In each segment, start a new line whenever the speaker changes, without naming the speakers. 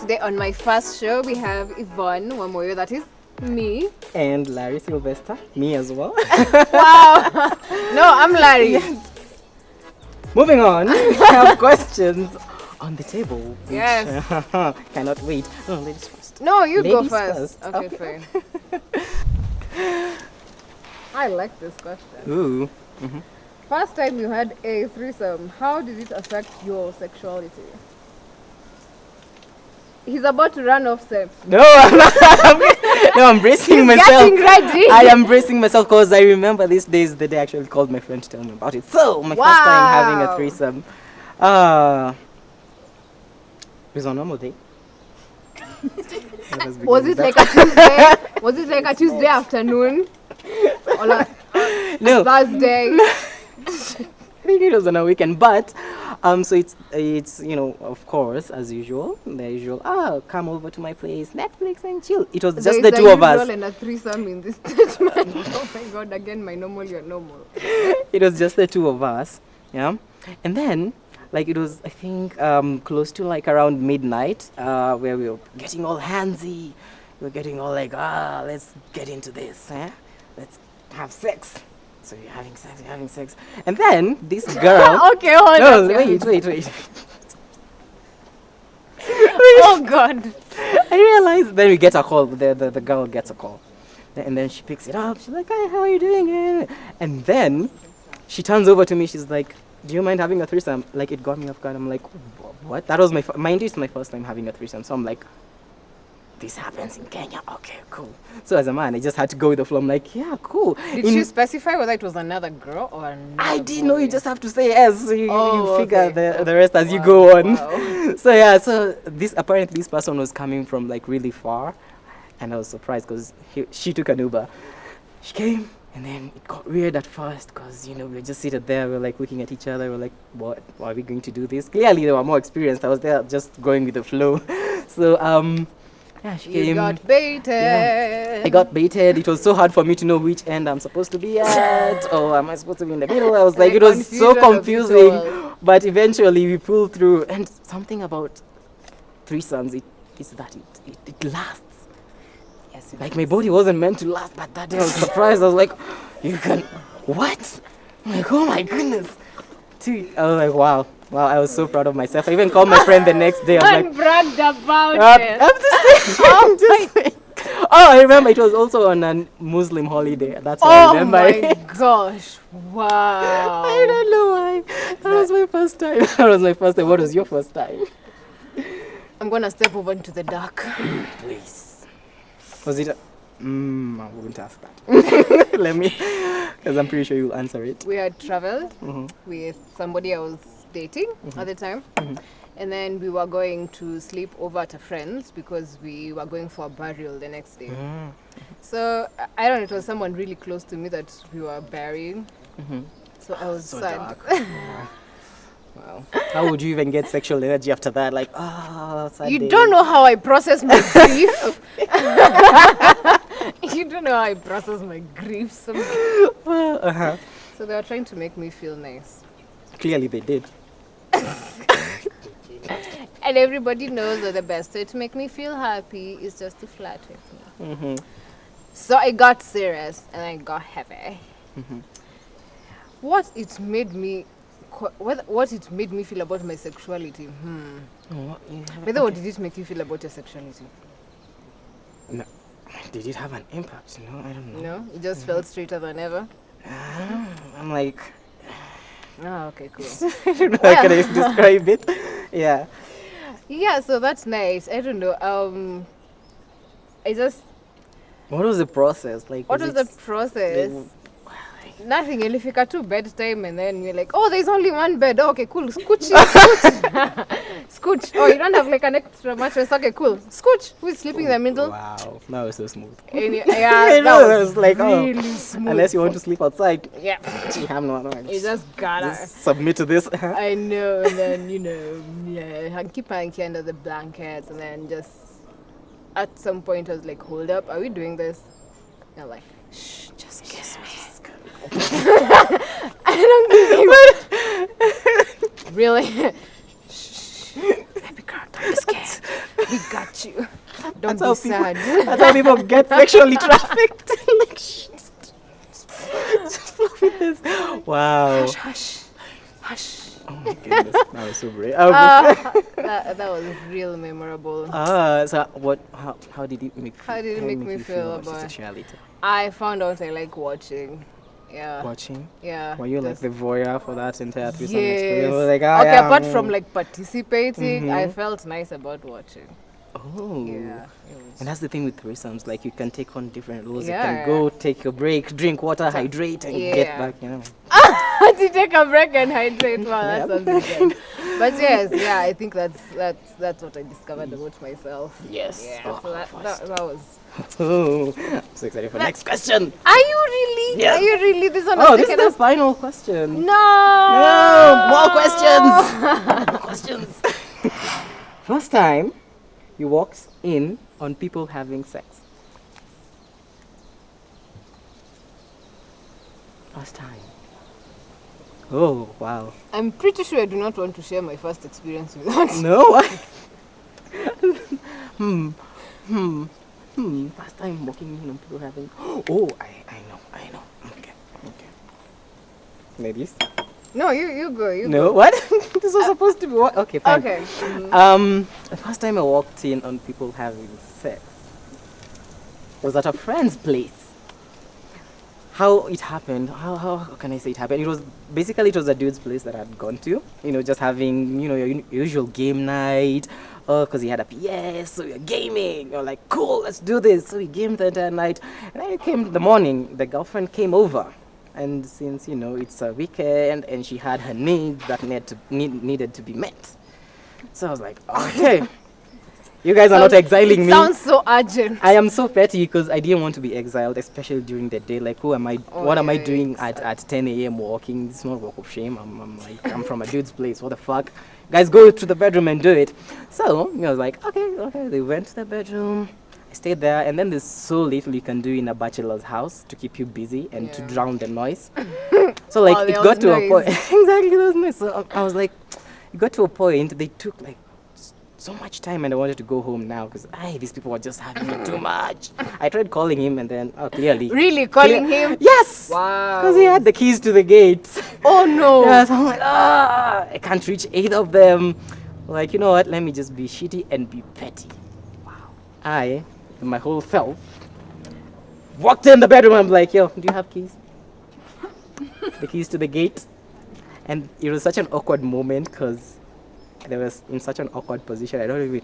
Today on my first show, we have Yvonne Wamoyo, that is me.
And Larry Sylvester, me as well.
Wow! No, I'm Larry.
Yes. Moving on, we have questions on the table. Which,
Yes.
Cannot wait. No, ladies first.
No, you
Ladies
go first. Okay,
Okay.
fine. I like this question.
Ooh.
First time you had a threesome, how did it affect your sexuality? He's about to run off set.
No, I'm not. I'm bracing myself.
Getting ready.
I am bracing myself because I remember these days the day I actually called my friend to tell me about it. So, my first time having a threesome. It was on a normal day.
Was it like a Tuesday? Was it like a Tuesday afternoon? Or like
No.
Thursday?
I think it was on a weekend, but so it's of course, as usual, the usual come over to my place, Netflix and chill. It was just the two of us.
And a threesome in this statement. Oh my god, again my normal, you're normal.
It was just the two of us, yeah. And then it was, I think, close to around midnight, where we were getting all handsy. We were getting all let's get into this, let's have sex. So you're having sex. And then this girl...
Okay, hold on.
Wait.
Oh God.
I realized, then we get a call, the girl gets a call. And then she picks it up, she's like, "Hi, how are you doing?" And then she turns over to me, she's like, "Do you mind having a threesome?" It got me off guard. I'm like, what? That was mind you, it's my first time having a threesome. So I'm like, this happens in Kenya. Okay, cool. So as a man, I just had to go with the flow. I'm like, yeah, cool.
Did she specify whether it was another girl or another
I didn't
boy?
know. You just have to say yes. So you figure
okay.
the rest as you go on.
Wow.
So yeah, so apparently this person was coming from really far, and I was surprised because she took an Uber. She came, and then it got weird at first because we were just seated there. We were looking at each other. We're like, what? Why are we going to do this? Clearly they were more experienced. I was there just going with the flow. So yeah, she came.
You got baited.
Yeah, I got baited. It was so hard for me to know which end I'm supposed to be at. Or am I supposed to be in the middle? I was like, it was so confusing. But eventually we pulled through. And something about threesomes is that it lasts. Yes, my body wasn't meant to last, but that day I was surprised. I was like, you can, what? I'm like, oh my goodness. I was like, wow. Wow, I was so proud of myself. I even called my friend the next day. I was like,
bragged about it.
I'm just saying. Oh, I remember it was also on a Muslim holiday. That's what I remember.
Oh my gosh. Wow.
I don't know why. That was my first time. That was my first time. What was your first time?
I'm going to step over into the dark.
Please. Was it I wouldn't ask that. Let me, because I'm pretty sure you'll answer it.
We had traveled with somebody I was dating at the time. And then we were going to sleep over at a friend's because we were going for a burial the next day. So I don't know, it was someone really close to me that we were burying. So I was
So
sad.
dark. Wow. How would you even get sexual energy after that? Sad
You
day.
don't know how I process my grief. You don't know how I process my grief. So they were trying to make me feel nice.
Clearly they did.
And everybody knows that the best way to make me feel happy is just to flirt with me. So I got serious and I got heavy. What it made me feel about my sexuality. Whether what did it make you feel about your sexuality?
No. Did it have an impact? No, I don't know.
No, it just felt straighter than ever.
I'm like,
Oh, okay, cool.
I don't know how can I describe it. Yeah.
Yeah, so that's nice. I don't know.
What was the process?
What was the process? Nothing. Ilifika to bedtime and then you're like, oh, there's only one bed. Oh, okay, cool. Scooch. Scooch. Oh, you don't have an extra mattress. Okay, cool. Scooch. Who's sleeping in the middle?
Wow. That was so smooth.
Yeah,
that was like,
really smooth.
Unless you want to sleep outside.
Yeah.
You have no other.
You just gotta
submit to this.
I know, and then, and keep hanky under the blankets, and then just at some point I was like, hold up, are we doing this? And I'm like, shh, just kiss me. I don't think really. Shh, baby girl, don't be scared. We got really sad.
That's how people get sexually trafficked. Like, just fuck with this. Wow.
Hush.
Oh my goodness, that was so brave.
That was real memorable.
So what? How did it make?
How did it make me feel
about sexuality?
I found out I like watching. Yeah.
Watching?
Yeah.
Were you like the voyeur for that entire threesome
Yes.
experience? Like,
Okay, apart from like participating, I felt nice about watching.
Oh.
Yeah.
And that's the thing with threesomes, like you can take on different roles.
Yeah.
You can go take your break, drink water, hydrate, and get back, you know.
To take a break and hydrate. Wow, that sounds good. But yes, yeah, I think that's what I discovered about myself.
Yes.
Yeah.
Oh,
So that was.
Oh, I'm so excited for the next question.
Are you really?
Yes.
Are you really? This one.
Oh, this is the final question.
No.
More questions. More questions. First time you walked in on people having sex. First time. Oh, wow.
I'm pretty sure I do not want to share my first experience with that.
No? First time walking in on people having... Oh, I know. Okay. Ladies?
No, you go. You
No,
go.
what? This was supposed to be what? Okay, fine.
Okay.
The first time I walked in on people having sex was at a friend's place. How it happened, how can I say it happened? It was a dude's place that I'd gone to, just having, your usual game night, because he had a PS, so we were gaming, you're like, cool, let's do this. So we gamed the entire night, and then it came in the morning, the girlfriend came over, and since, it's a weekend, and she had her needs that needed to be met. So I was like, okay. You guys are not exiling me.
Sounds so urgent.
I am so petty because I didn't want to be exiled, especially during the day. Like, who am I? What am I doing at 10 a.m. walking? It's not a walk of shame. I'm from a dude's place. What the fuck? Guys, go to the bedroom and do it. So I was like, okay. They went to the bedroom. I stayed there, and then there's so little you can do in a bachelor's house to keep you busy and to drown the noise. So like, it got to a point. Exactly, there was noise. So I was like, it got to a point. They took like so much time, and I wanted to go home now because these people were just having it too much. I tried calling him, and then clearly.
Really calling him?
Yes.
Wow.
Because he had the keys to the gate.
Oh no.
Yes, I'm like, I can't reach either of them. Like, you know what? Let me just be shitty and be petty. Wow. I, my whole self, walked in the bedroom. I'm like, yo, do you have keys? The keys to the gate. And it was such an awkward moment because they was in such an awkward position. I don't even...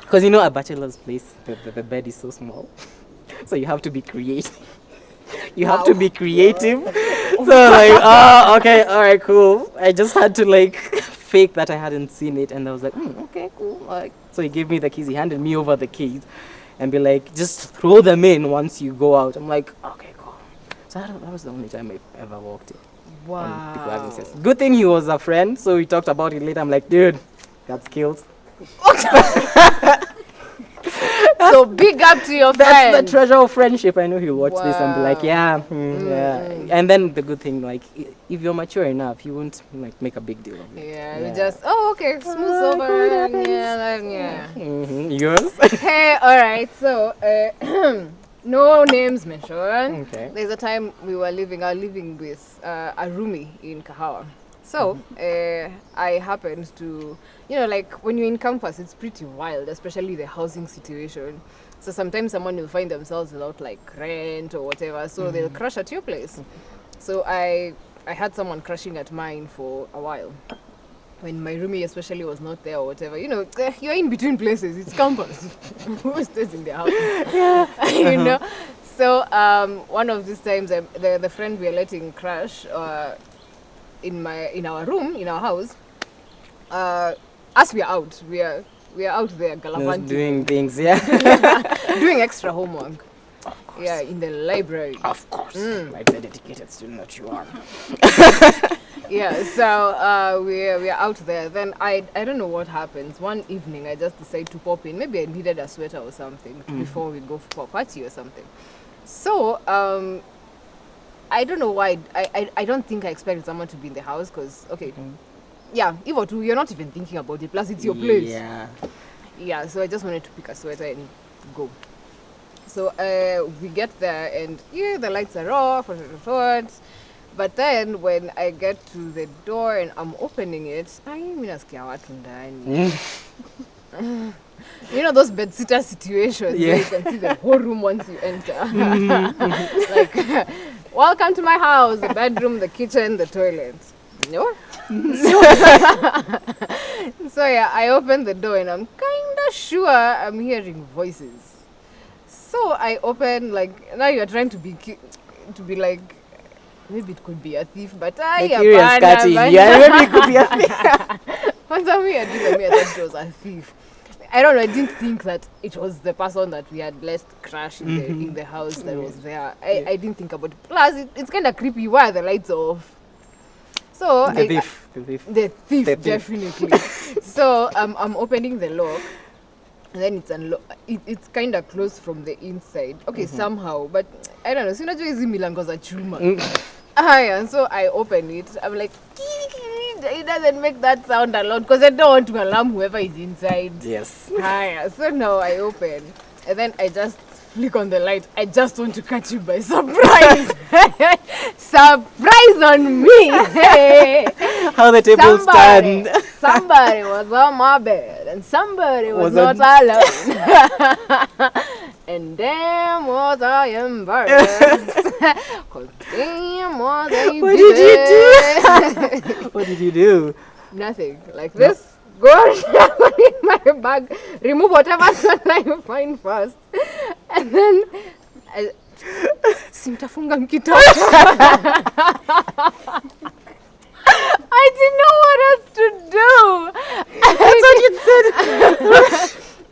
Because a bachelor's place, the bed is so small. So you have to be creative. Have to be creative. So like, okay, all right, cool. I just had to like fake that I hadn't seen it. And I was like, okay, cool. Like, so he gave me the keys. He handed me over the keys and be like, just throw them in once you go out. I'm like, okay, cool. So that was the only time I ever walked in.
Wow.
People having sex. Good thing he was a friend, so we talked about it later. I'm like, dude, got skills.
So big up to your friend.
That's the treasure of friendship. I know he'll watch this and be like, yeah. And then the good thing, like, if you're mature enough, you won't like make a big deal of it.
Yeah, you just okay, smooth over. Yeah.
Yours?
Hey, all right. So, no names mentioned.
Okay.
There's a time I was living with a roomie in Kahawa. So, I happened to, like when you're in campus, it's pretty wild, especially the housing situation. So sometimes someone will find themselves without like rent or whatever, so they'll crash at your place. So I had someone crashing at mine for a while. When my roomie especially was not there or whatever, you're in between places. It's campus. Who stays in the house? Yeah. So one of these times, the friend we are letting crash in our room, in our house, as we are out, we are out there gallivanting,
doing things, yeah.
Doing extra homework. Of course. Yeah, in the library.
Of course. Like the dedicated student that you are.
Yeah, so we are out there. Then I don't know what happens. One evening I just decided to pop in. Maybe I needed a sweater or something before we go for a party or something. So I don't know why. I don't think I expected someone to be in the house because yeah, Ivo too, you're not even thinking about it. Plus it's your place.
Yeah.
yeah, so I just wanted to pick a sweater and go. So we get there and the lights are off. But then when I get to the door and I'm opening it, you know those bedsitter situations where you can see the whole room once you enter. Like, welcome to my house, the bedroom, the kitchen, the toilet. No? So yeah, I open the door and I'm kind of sure I'm hearing voices. So I open, like, now you're trying to be like, maybe it could be a thief, but
maybe it could be a thief.
Once me, I thought it was a thief. I don't know, I didn't think that it was the person that we had left crash in the house that was there. I didn't think about it. Plus, it's kind of creepy. Why are the lights off? So
the thief,
definitely. So I'm opening the lock, and then it's kind of closed from the inside. Okay, somehow, but I don't know. So milango za chuma. And so I open it. I'm like, it doesn't make that sound a lot because I don't want to alarm whoever is inside.
Yes.
So now I open, and then I just flick on the light. I just want to catch you by surprise. Surprise on me.
How the tables stand.
Somebody was on my bed and somebody was not alone. And damn was I embarrassed. Cause damn was I
What did you do?
Nothing. Like this. Go in my bag, remove whatever I find first, and then simtafunga mkito. I didn't know what else to do.
That's what you said.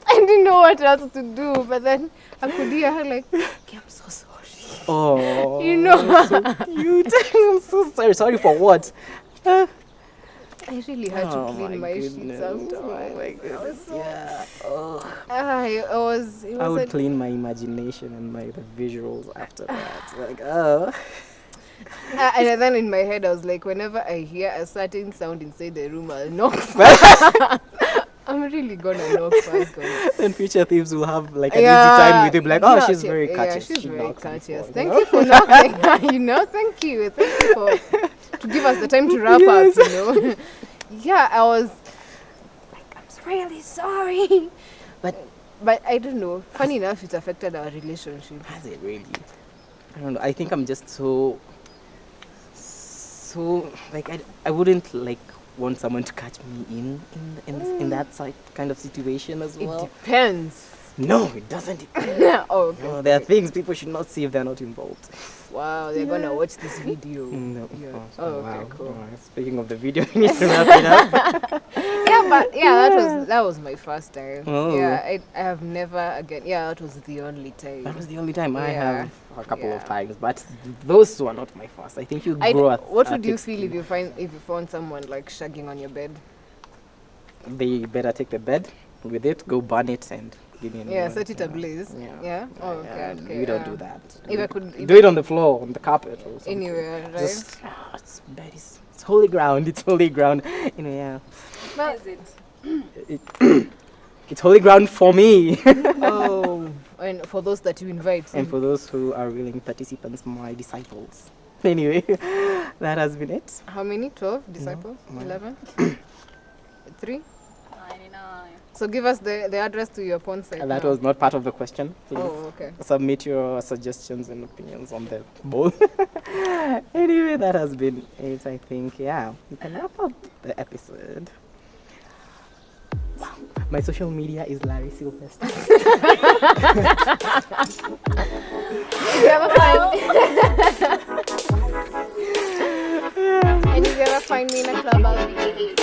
I didn't know what else to do, but then I could hear her like, okay, I'm so sorry.
Oh,
you know,
so cute. I'm so sorry. Sorry for what?
I really had to clean my sheets after.
Oh my goodness. Yeah. Oh.
I
would clean my imagination and the visuals after that. Like, oh.
And then in my head, I was like, whenever I hear a certain sound inside the room, I'll knock. I'm really gonna knock first.
Then future thieves will have like an easy time with him. Like, oh, she's very courteous.
Yeah, she's very courteous. Thank you for knocking. Thank you for to give us the time to wrap up. Yeah, I was like, I'm really sorry, but I don't know. Funny enough, it affected our relationship.
Has it really? I don't know. I think I'm just so like I wouldn't like want someone to catch me in that kind of situation as well.
It depends.
No, it doesn't depend.
Oh, okay.
No, there are things people should not see if they're not involved.
Wow, they're gonna watch this video.
No, of course.
Oh,
wow.
okay, cool.
Speaking of the video, we need to wrap it up.
That was my first time.
Oh.
Yeah, I have never again. Yeah, that was the only time.
That was the only time. I have a couple of times, but those two are not my first. I think you grow up.
What would you feel if you found someone like shagging on your bed?
They better take the bed with it, go burn it, and
set it ablaze. Yeah. Oh, okay.
We don't do that.
If I could
do it on the floor, on the carpet, or something.
Anywhere, right?
Just, it's holy ground. It's holy ground. Yeah.
But is it?
It's holy ground for me.
Oh, and for those that you invite.
And for those who are willing participants, my disciples. Anyway, that has been it.
How many? 12 disciples? 11? 3?
99.
So give us the address to your porn site.
That was not part of the question. Please
okay.
Submit your suggestions and opinions on the board. Anyway, that has been it, I think. Yeah, we can wrap up the episode. Wow. My social media is Larry Sylvester.
If you ever find me in a club, I'll be